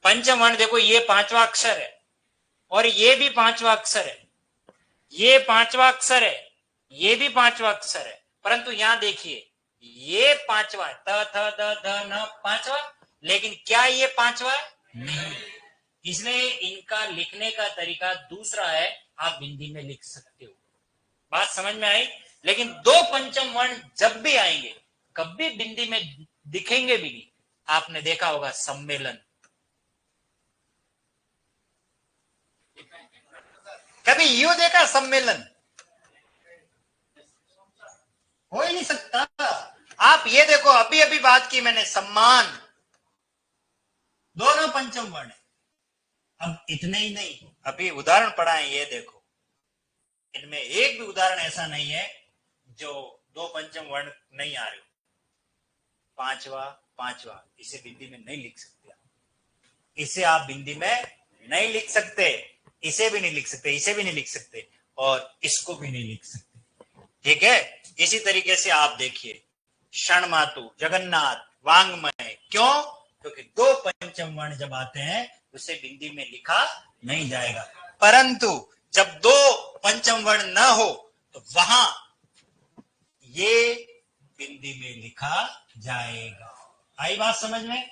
पंचम वर्ण देखो, ये पांचवा अक्षर है और ये भी पांचवा अक्षर है, ये पांचवा अक्षर है, ये भी पांचवा अक्षर है, परंतु यहां देखिए ये पांचवा है, त थ द ध न पांचवा, लेकिन क्या ये पांचवा है? नहीं। इसलिए इनका लिखने का तरीका दूसरा है, आप बिंदी में लिख सकते हो। बात समझ में आई? लेकिन दो पंचम वर्ण जब भी आएंगे, कभी बिंदी में दिखेंगे भी नहीं। आपने देखा होगा सम्मेलन, कभी यू देखा सम्मेलन? हो ही नहीं सकता। आप ये देखो, अभी अभी बात की मैंने, सम्मान, दोनों पंचम वर्ण। अब इतने ही नहीं, अभी उदाहरण पढ़ा है, ये देखो, इनमें एक भी उदाहरण ऐसा नहीं है जो दो पंचम वर्ण नहीं आ रहे। पांचवा पांचवा, इसे बिंदी में नहीं लिख सकते, इसे आप बिंदी में नहीं लिख सकते, इसे भी नहीं लिख सकते, इसे भी नहीं लिख सकते, और इसको भी नहीं लिख सकते, ठीक है। इसी तरीके से आप देखिए, क्षणमातु, जगन्नाथ, वांग्मय, क्यों? क्योंकि दो पंचम वर्ण जब आते हैं उसे बिंदी में लिखा नहीं जाएगा, परंतु जब दो पंचम वर्ण न हो तो वहां ये बिंदी में लिखा जाएगा। आई बात समझ में?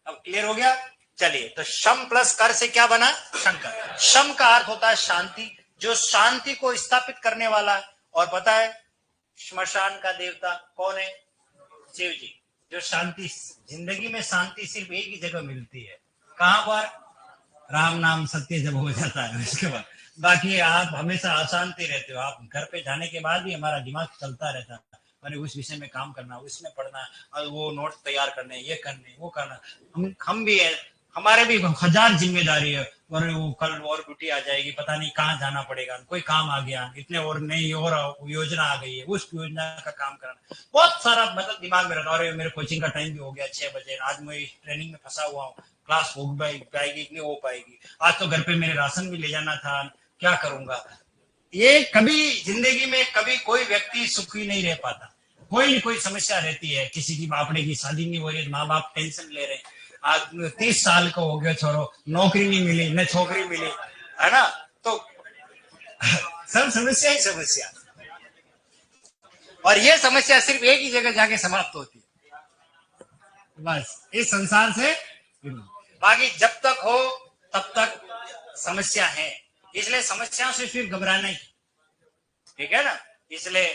अब क्लियर हो गया? चलिए, तो शम प्लस कर से क्या बना? शंकर। शम का अर्थ होता है शांति, जो शांति को स्थापित करने वाला। और पता है श्मशान का देवता कौन है? शिव जी। जो शांति, जिंदगी में शांति सिर्फ एक ही जगह मिलती है, कहां पर? राम नाम सत्य जब हो जाता है उसके बाद, बाकी आप हमेशा अशांति रहते हो। आप घर पे जाने के बाद भी हमारा दिमाग चलता रहता है, अरे उस विषय में काम करना, उसमें पढ़ना, और वो नोट्स तैयार करने, ये करने, वो करना। हम भी है, हमारे भी हजार जिम्मेदारी है, और वो कल और ड्यूटी आ जाएगी, पता नहीं कहाँ जाना पड़ेगा, कोई काम आ गया, इतने और नई और योजना आ गई है, उस योजना का काम करना, बहुत सारा मतलब दिमाग में रहता है। और मेरे कोचिंग का टाइम भी हो गया 6 बजे, आज मैं ट्रेनिंग में फंसा हुआ हूँ, क्लास हो पाएगी कि नहीं हो पाएगी, आज तो घर पे मेरे राशन भी ले जाना था, क्या करूंगा। ये कभी जिंदगी में कभी कोई व्यक्ति सुखी नहीं रह पाता, कोई ना कोई समस्या रहती है। किसी की बापड़े की शादी नहीं हो रही, माँ बाप टेंशन ले रहे हैं, आज 30 साल का हो गया छोरो, नौकरी नहीं मिली, न छोकरी मिली, है ना, तो सब समस्या ही समस्या। और ये समस्या सिर्फ एक ही जगह जाके समाप्त होती है, बस इस संसार से। बाकी जब तक हो तब तक समस्या है, इसलिए समस्याओं से फिर घबराना ही, ठीक है ना। इसलिए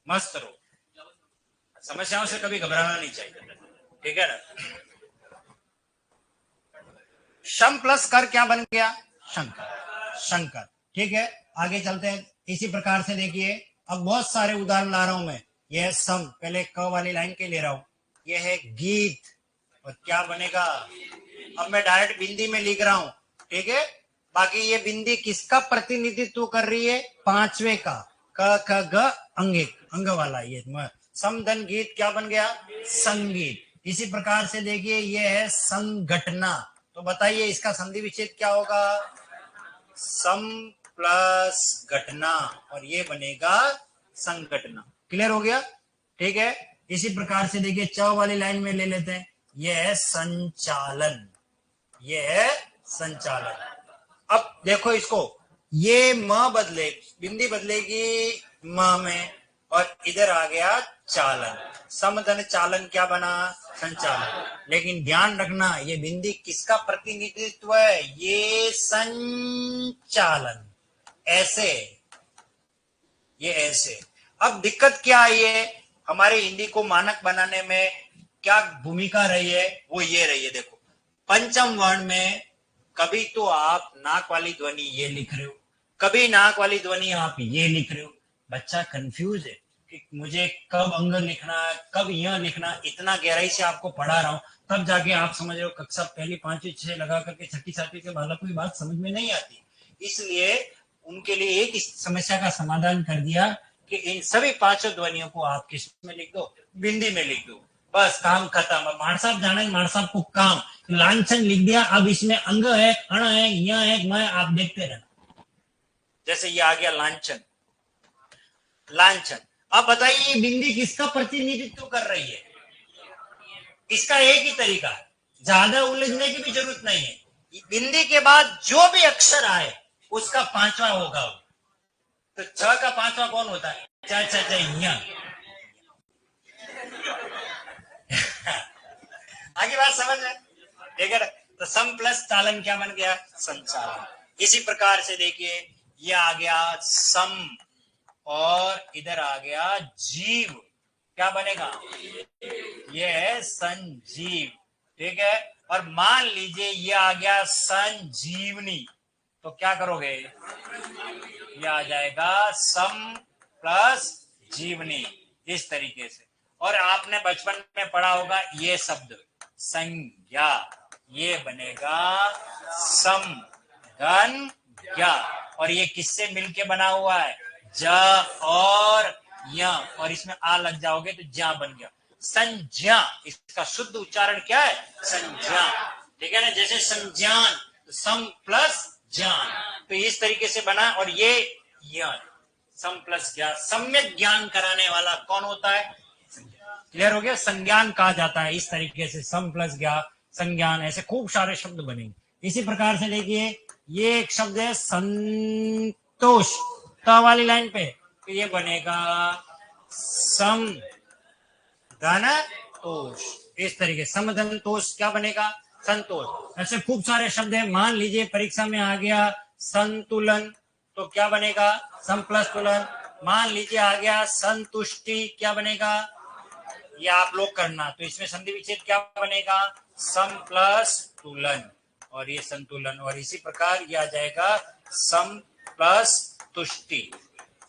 मस्त रहो, समस्याओं से कभी घबराना नहीं चाहिए, ठीक है ना। शम प्लस कर क्या बन गया? शंकर। शंकर, ठीक है। आगे चलते हैं। इसी प्रकार से देखिए, अब बहुत सारे उदाहरण ला रहा हूं मैं। यह सम, पहले क वाली लाइन के ले रहा हूं, यह है गीत, और क्या बनेगा? अब मैं डायरेक्ट बिंदी में लिख रहा हूं, ठीक है। बाकी ये बिंदी किसका प्रतिनिधित्व कर रही है? पांचवे का, क ख ग अंग वाला। ये समधन गीत क्या बन गया? संगीत। इसी प्रकार से देखिए, ये है संघटना, तो बताइए इसका संधि विच्छेद क्या होगा? सम प्लस घटना, और ये बनेगा संघटना। क्लियर हो गया? ठीक है। इसी प्रकार से देखिए, च वाली लाइन में ले लेते हैं, यह है संचालन, यह है संचालन। अब देखो इसको, ये म बदले, बिंदी बदलेगी म में, और इधर आ गया चालन, समधन चालन क्या बना? संचालन। लेकिन ध्यान रखना, ये बिंदी किसका प्रतिनिधित्व है? ये संचालन, ऐसे, ये ऐसे। अब दिक्कत क्या आई है? हमारे हिंदी को मानक बनाने में क्या भूमिका रही है? वो ये रही है, देखो, पंचम वर्ण में कभी तो आप नाक वाली ध्वनि ये लिख रहे हो, कभी नाक वाली ध्वनि आप ये लिख रहे हो, बच्चा कंफ्यूज है कि मुझे कब अंग लिखना है, कब यह लिखना, इतना गहराई से आपको पढ़ा रहा हूं, तब जाके आप समझ रहे हो। कक्षा पहली 5वीं 6 लगा करके 6ठी 7वीं के बालक को बात समझ में नहीं आती। इसलिए उनके लिए एक इस समस्या का समाधान कर दिया कि इन सभी 5 ध्वनियों को आप किस में लिख दो, बिंदी में लिख दो, बस काम खत्म। मार साहब जाने, मार साहब को काम, लांछन लिख दिया। अब इसमें अंग है, अण है, यह है, मैं, आप देखते रहना। जैसे ये आ गया लांछन, लांछन। अब बताइए ये बिंदी किसका प्रतिनिधित्व कर रही है? इसका एक ही तरीका है, ज्यादा उलझने की भी जरूरत नहीं है। बिंदी के बाद जो भी अक्षर आए उसका 5वां होगा। तो 6 का 5वां कौन होता है? आगे बात समझ में, ठीक है? तो सम प्लस चालन क्या बन गया? संचालन। इसी प्रकार से देखिए, ये आ गया सम और इधर आ गया जीव, क्या बनेगा? ये है संजीव, ठीक है। और मान लीजिए ये आ गया संजीवनी, तो क्या करोगे? ये आ जाएगा सम प्लस जीवनी, इस तरीके से। और आपने बचपन में पढ़ा होगा ये शब्द संज्ञा, ये बनेगा सम गन ज्ञा। और ये किससे मिलके बना हुआ है? ज और य, और इसमें आ लग जाओगे तो ज्ञा बन गया संज्ञा। इसका शुद्ध उच्चारण क्या है? संज्ञा, ठीक है ना। जैसे संज्ञान, सम प्लस ज्ञान, तो इस तरीके से बना। और ये सम प्लस ज्ञान, सम्यक ज्ञान कराने वाला कौन होता है? क्लियर हो गया? संज्ञान कहा जाता है इस तरीके से, सम प्लस ज्ञान, संज्ञान, ऐसे खूब सारे शब्द बनेंगे। इसी प्रकार से देखिए, ये एक शब्द है संतोष, त वाली लाइन पे, तो ये बनेगा सम धन तोष, इस तरीके समधन तोष क्या बनेगा? संतोष। ऐसे खूब सारे शब्द है। मान लीजिए परीक्षा में आ गया संतुलन, तो क्या बनेगा? सम प्लस तुलन। मान लीजिए आ गया संतुष्टि, क्या बनेगा? ये आप लोग करना, तो इसमें संधि विच्छेद क्या बनेगा? सम प्लस तुलन, और ये संतुलन। और इसी प्रकार ये आ जाएगा सम प्लस तुष्टि,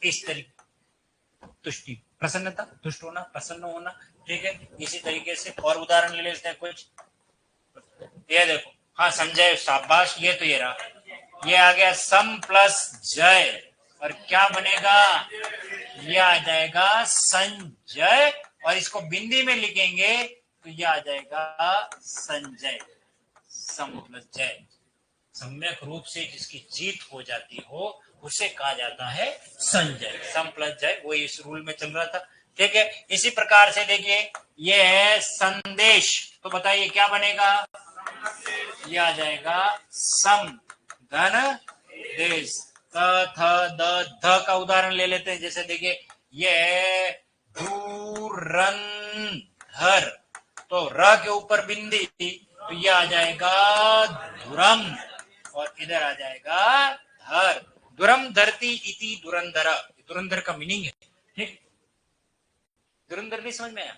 इस तरीके, तुष्टि प्रसन्नता, तुष्ट होना, प्रसन्न होना, ठीक है। इसी तरीके से और उदाहरण ले लेते हैं कुछ। ये देखो, हाँ संजय, शाबाश, ये तो ये रहा, ये आ गया सम प्लस जय, और क्या बनेगा? ये आ जाएगा संजय, और इसको बिंदी में लिखेंगे तो ये आ जाएगा संजय, सम प्लस जय। सम्यक रूप से जिसकी जीत हो जाती हो उसे कहा जाता है संजय, सम प्लस जय, वो इस रूल में चल रहा था, ठीक है। इसी प्रकार से देखिए, ये है संदेश, तो बताइए क्या बनेगा? ये आ जाएगा सम धन देश। थ द का उदाहरण ले लेते हैं। जैसे देखिए, ये है धुरंधर, तो र के ऊपर बिंदी, तो ये आ जाएगा धुरम, और इधर आ जाएगा धर, दुरम धरती इति धुरंधर, धुरंधर का मीनिंग है, ठीक। धुरंधर नहीं समझ में आया?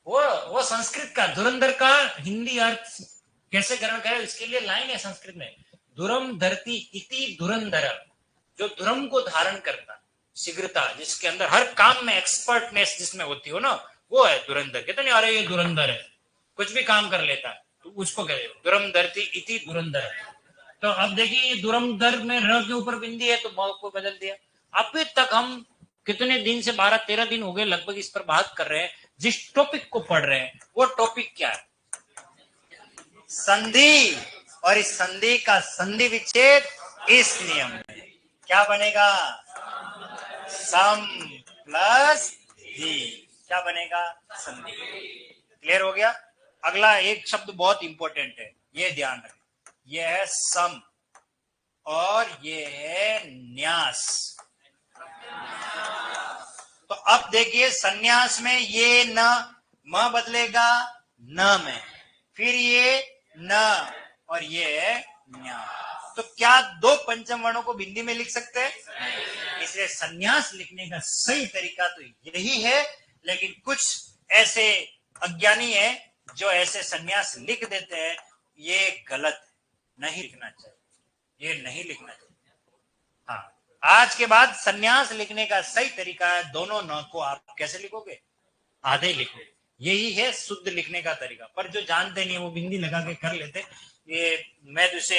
वो संस्कृत का, धुरंधर का हिंदी अर्थ कैसे ग्रहण करें, इसके लिए लाइन है संस्कृत में, धुरम धरती इति धुरंधर, जो धुरम को धारण करता, शीघ्रता, जिसके अंदर हर काम में एक्सपर्टनेस जिसमें होती हो ना, वो है धुरंधर। कहते नहीं अरे ये धुरंधर है, कुछ भी काम कर लेता है, तो उसको कहते हो धुरम धरती इति धुरंधर। तो अब देखिए, धुरंधर में र के ऊपर बिंदी है तो भाव को बदल दिया। अभी तक हम कितने दिन से, 12-13 दिन हो गए लगभग, इस पर बात कर रहे हैं। जिस टॉपिक को पढ़ रहे हैं वो टॉपिक क्या है? संधि। और इस संधि का संधि विच्छेद इस नियम में क्या बनेगा? सम प्लस धी, क्या बनेगा? संधि। क्लियर हो गया? अगला एक शब्द बहुत इंपॉर्टेंट है, ये ध्यान रखें, ये है सम और ये है न्यास। तो अब देखिए, संन्यास में ये न म बदलेगा न में, फिर ये न और ये न्या। तो क्या दो पंचम वर्णों को बिंदी में लिख सकते हैं? इसलिए संन्यास लिखने का सही तरीका तो यही है, लेकिन कुछ ऐसे अज्ञानी है जो ऐसे संन्यास लिख देते हैं, ये गलत है, नहीं लिखना चाहिए। ये नहीं लिखना चाहिए। हाँ, आज के बाद संन्यास लिखने का सही तरीका है, दोनों न को आप कैसे लिखोगे, आधे लिखोगे। यही है शुद्ध लिखने का तरीका। पर जो जानते नहीं वो बिंदी लगा के कर लेते, ये मैं तो इसे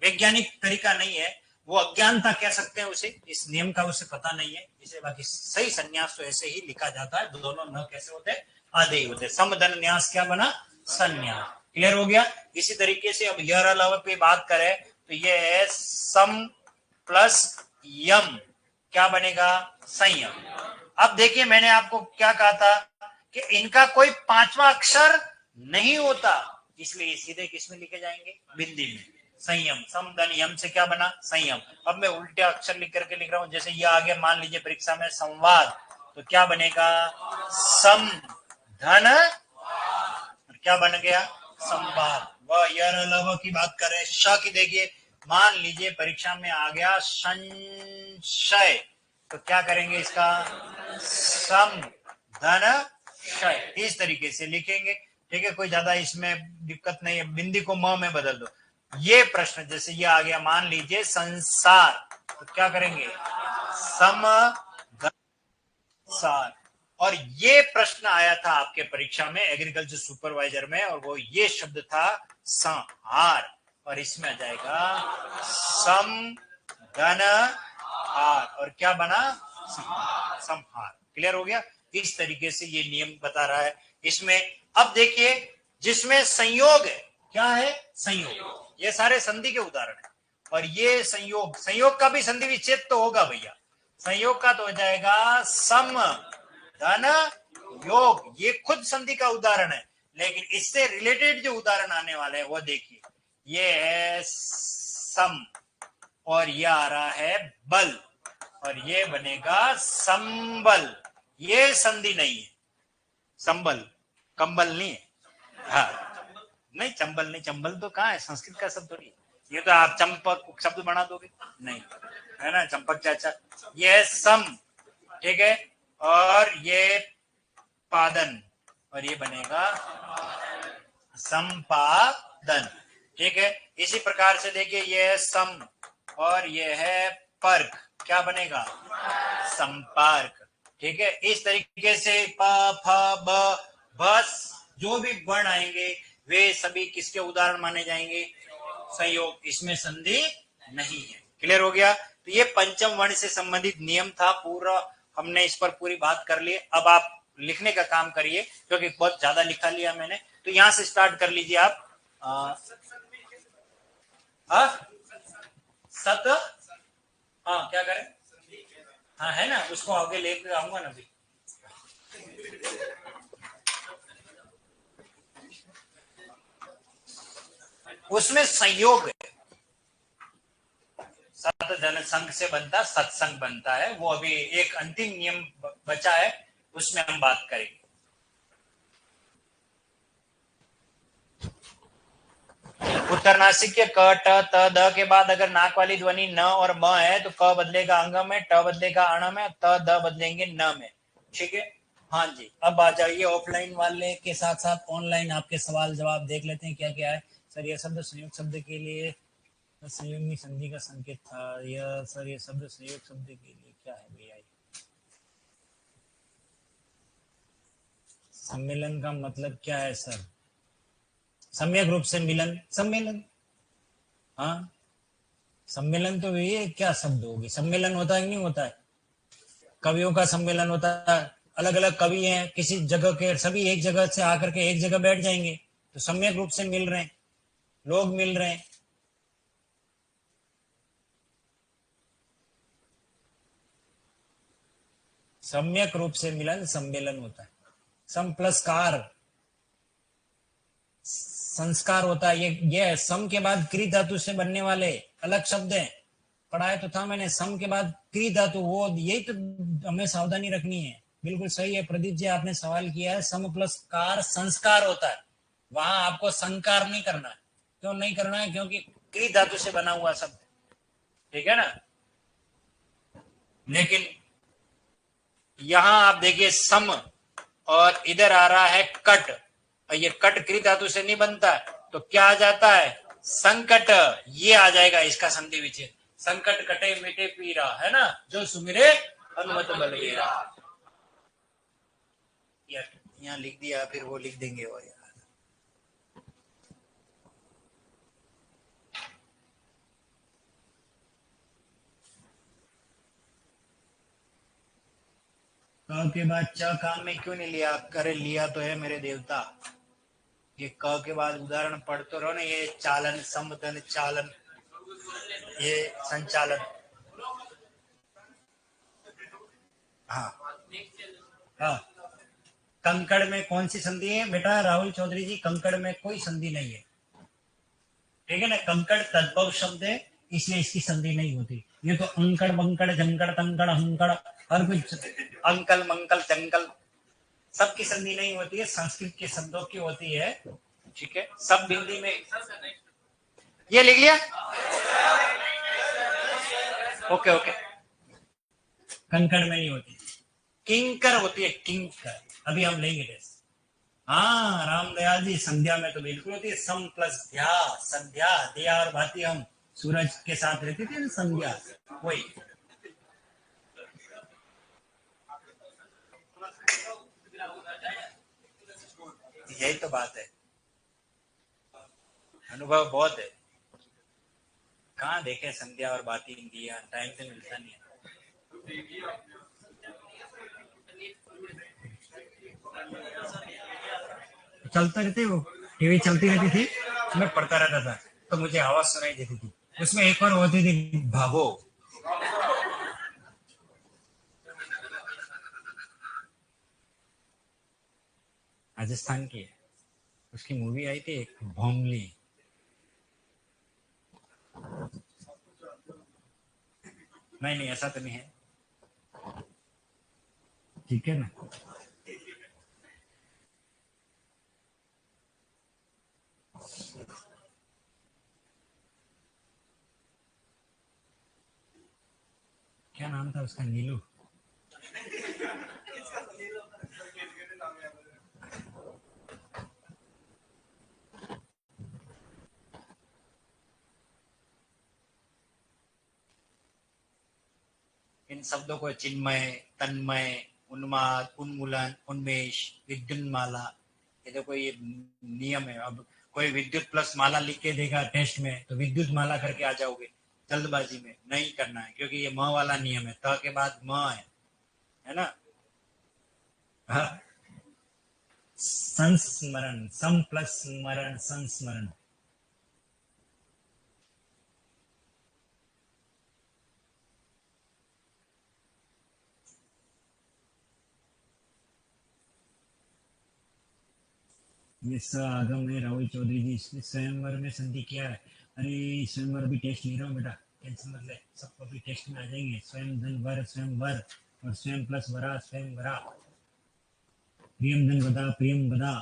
वैज्ञानिक तरीका नहीं है, वो अज्ञानता कह सकते हैं उसे, इस नियम का उसे पता नहीं है इसे। बाकी सही संन्यास तो ऐसे ही लिखा जाता है, दोनों न कैसे होते हैं, आधे ही होते। समधन न्यास क्या बना, संन्यास। क्लियर हो गया। इसी तरीके से अब यर अलावा पे बात करें तो ये है सम प्लस यम, क्या बनेगा, संयम। अब देखिए मैंने आपको क्या कहा था कि इनका कोई पांचवा अक्षर नहीं होता, इसलिए सीधे किसमें लिखे जाएंगे, बिंदी में। संयम, सम धन यम से क्या बना, संयम। अब मैं उल्टे अक्षर लिख करके लिख रहा हूं, जैसे ये आगे मान लीजिए परीक्षा में संवाद, तो क्या बनेगा, सम धन, क्या बन गया, संवाद। वह यर अलावा की बात करें, श की देखिए, मान लीजिए परीक्षा में आ गया संशय, तो क्या करेंगे इसका, सम धन शय, इस तरीके से लिखेंगे। ठीक है, कोई ज्यादा इसमें दिक्कत नहीं है, बिंदी को म में बदल दो। ये प्रश्न जैसे ये आ गया, मान लीजिए संसार, तो क्या करेंगे, सम धन सार। और ये प्रश्न आया था आपके परीक्षा में एग्रीकल्चर सुपरवाइजर में, और वो ये शब्द था संहार, और इसमें आ जाएगा सम धन हार, और क्या बना, संहार। क्लियर हो गया। इस तरीके से ये नियम बता रहा है इसमें। अब देखिए जिसमें संयोग है, क्या है, संयोग, ये सारे संधि के उदाहरण है। और ये संयोग, संयोग का भी संधि विच्छेद तो होगा भैया, संयोग का तो हो जाएगा सम धन योग, ये खुद संधि का उदाहरण है। लेकिन इससे रिलेटेड जो उदाहरण आने वाले हैं वो देखिए, ये है सम, और ये आ रहा है बल, और ये बनेगा संबल। ये संधि नहीं है, संबल, कंबल नहीं है। हाँ, नहीं चंबल नहीं, चंबल तो कहाँ है, संस्कृत का शब्द थोड़ी, ये तो आप चंपक शब्द बना दोगे, नहीं है ना, चंपक चाचा। ये है सम, ठीक है, और ये पादन, और ये बनेगा संपादन। ठीक है, इसी प्रकार से देखिए ये है सम, और ये है पर्क, क्या बनेगा, संपर्क। ठीक है, इस तरीके से प फ ब बस जो भी वर्ण आएंगे वे सभी किसके उदाहरण माने जाएंगे, संयोग, इसमें संधि नहीं है। क्लियर हो गया। तो ये पंचम वर्ण से संबंधित नियम था, पूरा हमने इस पर पूरी बात कर ली। अब आप लिखने का काम करिए, क्योंकि बहुत ज्यादा लिखा लिया मैंने, तो यहां से स्टार्ट कर लीजिए आप। सत, हाँ क्या करें, हाँ है ना, उसको आगे लेकर आऊंगा ना अभी। उसमें संयोग है, सत धन संघ से बनता सत्संग बनता है, वो अभी एक अंतिम नियम बचा है, उसमें हम बात करेंगे। उत्तर नासिक के क ट त द के बाद अगर नाक वाली ध्वनि न और म है तो क बदलेगा अंग में, ट बदलेगा अण में, त द बदलेंगे न में। ठीक है, हाँ जी। अब आ जाइए ऑफलाइन वाले के साथ साथ ऑनलाइन आपके सवाल जवाब देख लेते हैं क्या क्या है। सर ये शब्द संयुक्त शब्द के लिए संयुग्मी संधि का संकेत था, यह सर ये शब्द संयुक्त शब्द के लिए क्या है भैया, सम्मेलन का मतलब क्या है सर, सम्यक रूप से मिलन, सम्मेलन, हाँ सम्मेलन तो ये क्या शब्द होगी, सम्मेलन होता है कि नहीं होता है, कवियों का सम्मेलन होता है, अलग अलग कवि हैं किसी जगह के, सभी एक जगह से आकर के एक जगह बैठ जाएंगे तो सम्यक रूप से मिल रहे हैं, लोग मिल रहे हैं। सम्यक रूप से मिलन सम्मेलन होता है। सम प्लस कार संस्कार होता है। ये सम के बाद क्री धातु से बनने वाले अलग शब्द हैं, पढ़ाया तो था मैंने। सम के बाद क्री धातु, वो यही तो हमें सावधानी रखनी है। बिल्कुल सही है प्रदीप जी, आपने सवाल किया है, सम प्लस कार संस्कार होता है, वहां आपको संकार नहीं करना है। क्यों नहीं करना है, क्योंकि क्री धातु से बना हुआ शब्द, ठीक है ना। लेकिन यहां आप देखिए सम, और इधर आ रहा है कट, और ये कट क्री धातु से नहीं बनता है, तो क्या आ जाता है, संकट, ये आ जाएगा इसका संधि विच्छेद। संकट कटे मिटे पीरा, है ना, जो सुमिरे हनुमत बलवीरा। यहाँ लिख दिया, फिर वो लिख देंगे वो यार। क के बाद च काम में क्यों नहीं लिया? करे लिया तो है मेरे देवता। ये क के बाद उदाहरण पढ़ते रहो ना, ये चालन, समतन चालन, ये संचालन। हाँ हाँ, कंकड़ में कौन सी संधि है बेटा राहुल चौधरी जी? कंकड़ में कोई संधि नहीं है, ठीक है ना। कंकड़ तद्भव शब्द है, इसलिए इसकी संधि नहीं होती। ये तो अंकड़ बंकड़ झंकड़ तंकड़ हंकड़, हर कुछ अंकल मंकल चंकल, सबकी संधि नहीं होती है, संस्कृत के शब्दों की होती है, ठीक है। सब हिंदी में। ये लिख लिया, ओके ओके। कंकड़ में नहीं होती, किंकर होती है, किंकर। अभी हम लेंगे टेस्ट। हाँ रामदयाल जी, संध्या में तो बिल्कुल होती है, सम प्लस ध्या, संध्या, दिया और भांति हम सूरज के साथ रहती थी ना संध्या, वही। यही तो बात है, अनुभव बहुत है। कहाँ देखे संध्या और बाती दिया, टाइम से मिलता नहीं है। चलता रहते वो, टीवी चलती रहती थी, मैं पढ़ता रहता था, तो मुझे आवाज सुनाई देती थी। उसमें एक और होती थी भागो, राजस्थान की है, उसकी मूवी आई थी एक, भोमली। नहीं नहीं, ऐसा तो नहीं है, ठीक है ना। क्या नाम था उसका? नीलू। इन शब्दों को चिन्मय, तन्मय, उन्माद, उन्मूलन, उन्मेष, विद्युन्माला, ये देखो ये नियम है। अब कोई विद्युत प्लस माला लिख के देगा टेस्ट में, तो विद्युत माला करके आ जाओगे। जल्दबाजी में नहीं करना है, क्योंकि ये म वाला नियम है, त के बाद म है ना। हाँ, संस्मरण, सम प्लस स्मरण, संस्मरण। ये स आगम है राहुल चौधरी जी, इसने स्वयंवर में संधि किया है। अरे स्वयंवर भी टेस्ट ले रहा हूँ बेटा, टेंशन मत ले, सबको भी टेस्ट में आ जाएंगे। स्वयं धन वर, स्वयं वर, और स्वयं प्लस वरा, स्वयं वरा। प्रियम धन वदा, प्रियम वदा,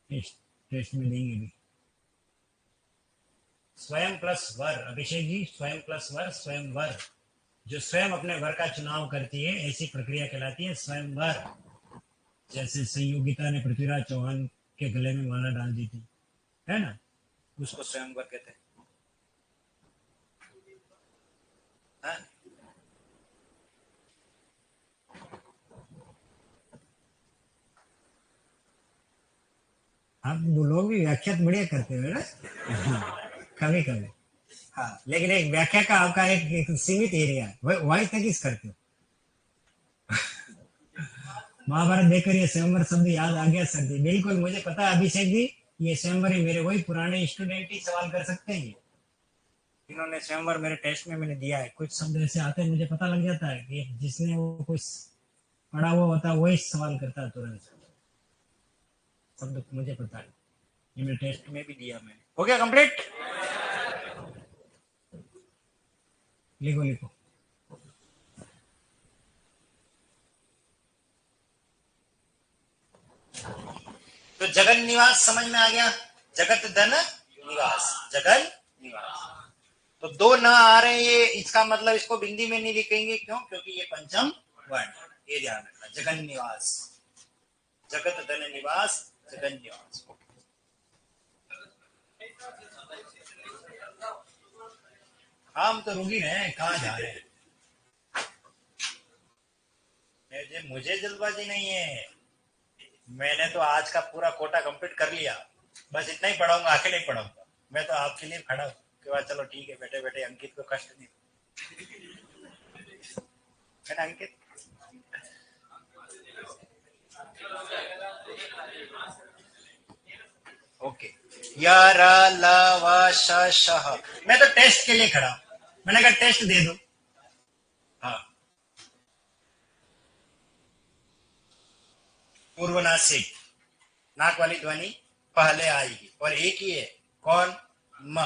टेस्ट टेस्ट में देंगे भी। स्वयं प्लस वर, अभिषेक जी, स्वयं प्लस वर, स्वयं वर। जो स्वयं अपने वर का चुनाव करती है, ऐसी प्रक्रिया कहलाती है स्वयं वर। जैसे संयोगिता ने पृथ्वीराज चौहान के गले में माला डाल दी थी, है ना, उसको स्वयंवर कहते हैं। हाँ? आप लोग भी व्याख्या तो बढ़िया करते हो ना, कभी कभी। हाँ, लेकिन एक व्याख्या का आपका एक सीमित एरिया है, वही तक इस करते हो। महाभारत देखकर ये स्वयंवर शब्द याद आ गया सर जी, बिल्कुल मुझे पता है अभिषेक जी, ये स्वयंवर ही मेरे वही पुराने स्टूडेंट ही सवाल कर सकते हैं। इन्होंने स्वयंवर मेरे टेस्ट में मैंने दिया है, कुछ शब्द ऐसे आते हैं मुझे पता लग जाता है कि जिसने वो कुछ पढ़ा हुआ होता है वही सवाल करता है तुरंत, शब्द मुझे पता है, ये मेरे टेस्ट में भी दिया मैंने। हो गया कंप्लीट? लिखो लिखो। तो जगन निवास समझ में आ गया, जगत धन निवास, जगन निवास। तो दो न आ रहे, ये इसका मतलब इसको बिंदी में नहीं लिखेंगे, क्यों? क्योंकि ये पंचम वर्ण, ये ध्यान रखना। जगन निवास, जगत धन निवास, जगन निवास। हम तो रुक ही रहे हैं, कहाँ जा रहे हैं? मुझे जल्दबाजी नहीं है, मैंने तो आज का पूरा कोटा कंप्लीट कर लिया, बस इतना ही पढ़ाऊंगा, आगे नहीं पढ़ाऊंगा। मैं तो आपके लिए खड़ा हूँ कि बात, चलो ठीक है, बैठे बैठे अंकित को कष्ट नहीं है ना अंकित। ओके, यारा लावा शाह, मैं तो टेस्ट के लिए खड़ा हूं, मैंने कहा टेस्ट दे दो। हाँ, पूर्वनासिक, नाक वाली ध्वनि पहले आएगी और एक ही है, कौन? म,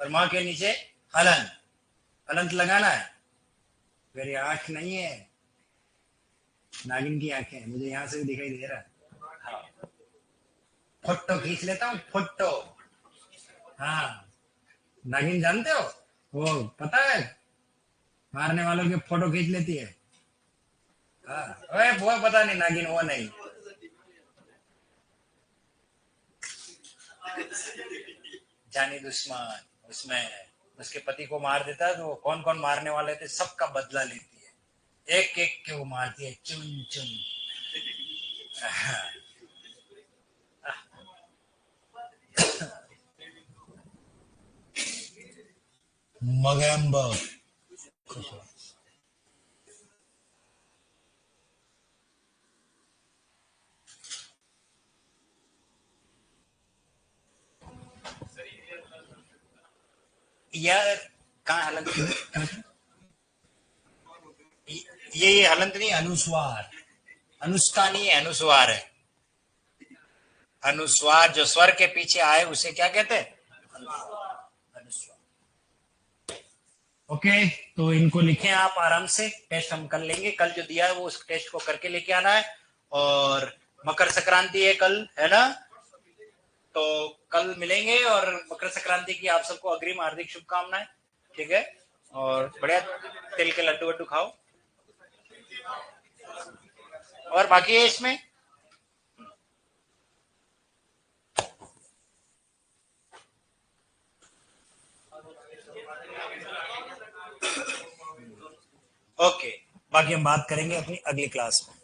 और मां के नीचे हलन, हलंत लगाना है। मेरी आंख नहीं है, नागिन की आंखें, मुझे यहां से भी दिखाई दे रहा है। हाँ, फोटो खींच लेता हूँ, फोटो। हाँ, नागिन जानते हो, वो पता है, मारने वालों के फोटो खींच लेती है। हाँ, ओए वो पता नहीं, नागिन वो नहीं। जानी दुश्मन, उसमें उसके पति को मार देता है, तो वो कौन कौन मारने वाले थे सबका बदला लेती है, एक एक के वो मारती है, चुन चुन। मगैम्बर। यार कहाँ हलंत? ये हलंत नहीं, अनुस्वार, अनुष्का नहीं है, अनुस्वार है। अनुस्वार जो स्वर के पीछे आए उसे क्या कहते हैं? अनुस्वार। ओके, तो इनको लिखें आप आराम से, टेस्ट हम कर लेंगे, कल जो दिया है वो उस टेस्ट को करके लेके आना है। और मकर संक्रांति है कल, है ना? तो कल मिलेंगे, और मकर संक्रांति की आप सबको अग्रिम हार्दिक शुभकामनाएं, ठीक है? और बढ़िया तिल के लड्डू वड्डू खाओ, और बाकी है इसमें। ओके, बाकी हम बात करेंगे अपनी अगली क्लास में।